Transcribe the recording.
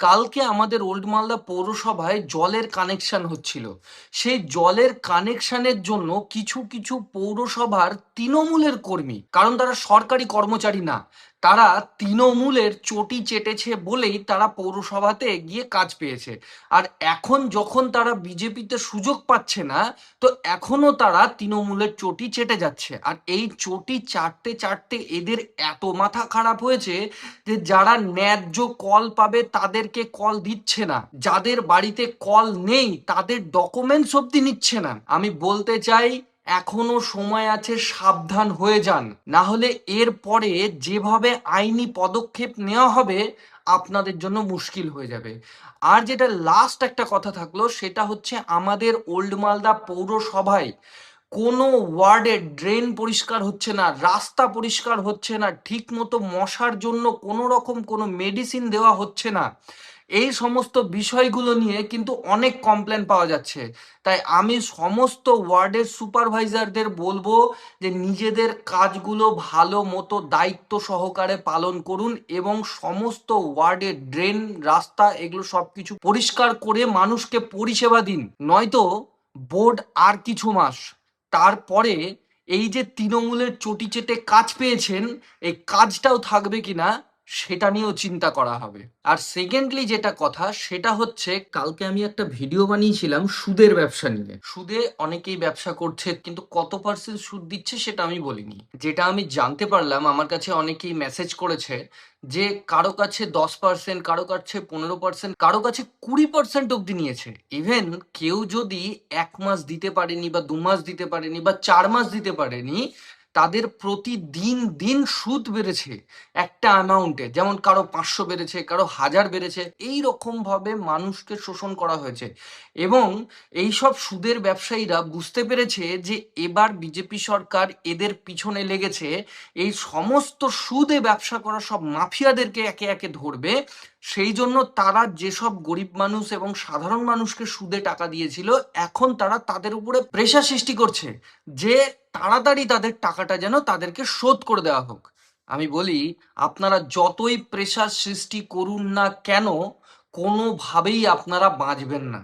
কালকে আমাদের ওল্ড মালদা পৌরসভায় জলের কানেকশন হচ্ছিল। সেই জলের কানেকশনের জন্য কিছু কিছু পৌরসভার তৃণমূলের কর্মী, কারণ তারা সরকারি কর্মচারী না, তারা তৃণমূলের চটি চেটেছে বলেই তারা পৌরসভাতে গিয়ে কাজ পেয়েছে। আর এখন যখন তারা বিজেপিতে সুযোগ পাচ্ছে না, তো এখনো তারা তৃণমূলের চটি চেটে যাচ্ছে। আর এই চটি চাটতে চাটতে এদের এত মাথা খারাপ হয়েছে যে যারা ন্যায্য কল পাবে তাদেরকে কল দিচ্ছে না, যাদের বাড়িতে কল নেই তাদের ডকুমেন্টস অব্দি নিচ্ছে না। আমি বলতে চাই, এখনো সময় আছে, সাবধান হয়ে যান, না হলে এর পরে যেভাবে আইনি পদক্ষেপ নেওয়া হবে আপনাদের জন্য মুশকিল হয়ে যাবে। আর যেটা লাস্ট একটা কথা থাকলো, সেটা হচ্ছে আমাদের ওল্ড মালদা পৌরসভায় কোনো ওয়ার্ডে ড্রেন পরিষ্কার হচ্ছে না, রাস্তা পরিষ্কার হচ্ছে না, ঠিক মতো মশার জন্য কোনো রকম কোনো মেডিসিন দেওয়া হচ্ছে না। এই সমস্ত বিষয়গুলো নিয়ে কিন্তু অনেক কমপ্লেন পাওয়া যাচ্ছে। তাই আমি সমস্ত ওয়ার্ডের সুপারভাইজারদের বলবো যে নিজেদের কাজগুলো ভালো মতো দায়িত্ব সহকারে পালন করুন এবং সমস্ত ওয়ার্ডের ড্রেন, রাস্তা এগুলো সব কিছু পরিষ্কার করে মানুষকে পরিষেবা দিন। নয়তো বোর্ড আর কিছু মাস তারপরে এই যে তৃণমূলের চটি চেটে কাজ পেয়েছেন, এই কাজটাও থাকবে কিনা সেটা নিয়েও চিন্তা করা হবে। আর সেকেন্ডলি যেটা কথা সেটা হচ্ছে, কালকে আমি একটা ভিডিও বানিয়েছিলাম সুদের ব্যবসা নিয়ে। সুদে অনেকেই ব্যবসা করছে, কিন্তু কত পার্সেন্ট সুদ দিচ্ছে সেটা আমি বলিনি। যেটা আমি জানতে পারলাম, আমার কাছে অনেকেই মেসেজ করেছে যে কারো কাছে 10%, কারো কাছে 15%, কারো কাছে 20% অব্দি নিয়েছে। ইভেন কেউ যদি 1 মাস দিতে পারেনি বা 2 মাস দিতে পারেনি বা 4 মাস দিতে পারেনি, তাদের প্রতিদিন দিন সুদ বেড়েছে একটা অ্যামাউন্টে, যেমন কারো 500 বেড়েছে, কারো 1000 বেড়েছে। এই রকম ভাবে মানুষকে শোষণ করা হয়েছে। এবং এইসব সুদের ব্যবসায়ীরা বুঝতে পেরেছে যে এবার বিজেপি সরকার এদের পিছনে লেগেছে, এই সমস্ত সুদে ব্যবসা করা সব মাফিয়াদেরকে একে একে ধরবে। সেই জন্য তারা যেসব গরিব মানুষ এবং সাধারণ মানুষকে সুদে টাকা দিয়েছিল, এখন তারা তাদের উপরে প্রেশার সৃষ্টি করছে যে তাড়াতাড়ি তাদের টাকাটা যেন তাদেরকে শোধ করে দেওয়া হোক। আমি বলি, আপনারা যতই প্রেশার সৃষ্টি করুন না কেন, কোনোভাবেই আপনারা বাঁচবেন না।